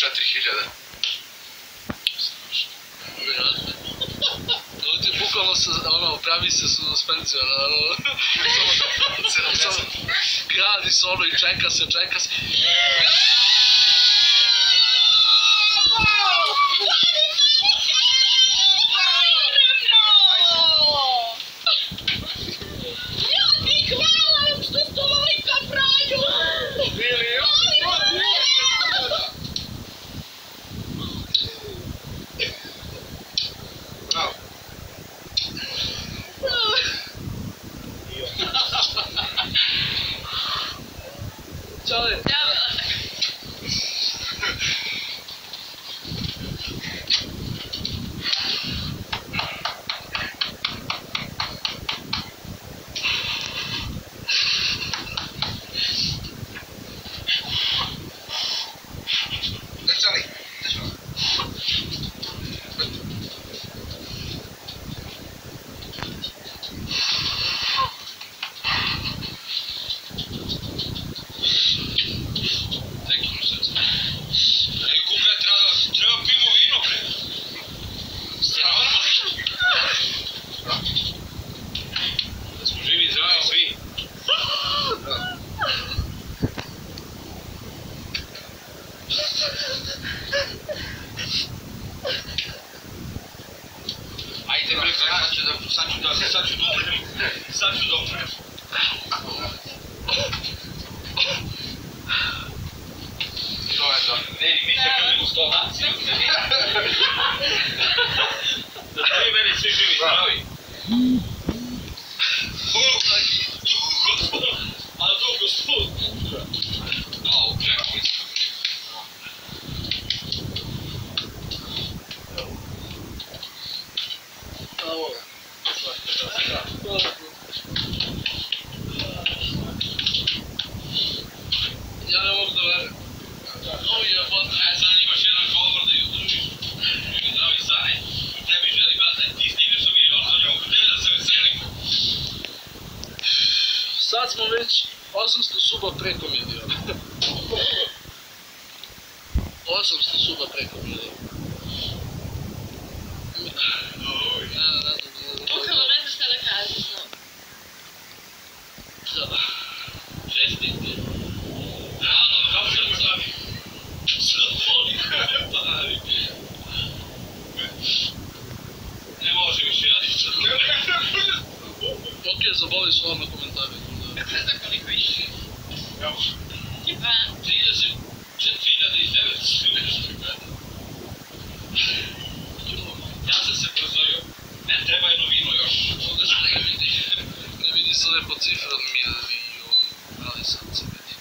4000. Ovo ti bukvalno se, pravi se suspenzija, samo gradi se ono i čeka se. Ćao! Sad ću dobro. To je to. Ne, mi čekamo u Slovaciju. Da svi meni svi živi zdravi. A dugo spod. A, okej. Ja ne mogu da verujem. O jebote. Sad imaš jedan govor da ju držiš. Živi zdravi Sane. Tebi želim da ti stigneš u milion za njom. Gde da se veselim? Sad smo već 800 suba preko miliona. 800 suba preko miliona. Bukvalno ne znaš šta da kažeš, no. Da. Čestite. Ano, kako se pravi? Ne može više, ja ništa. Ok, zaboli su vam na komentari. Ne znam koliko više. Tipa... 34.900 nešto gleda. Ja sam se prozvorio. Ne treba jedno vino još. Ovdje se ne vidi. Ne vidi se lepo cifra milion, ali sad se vidi.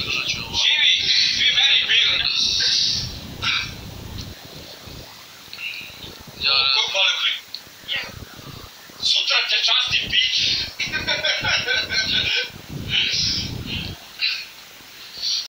Držat ću ovo. Živi! Svi meni bili! Ko hvali u klip? Sutra te časti pije!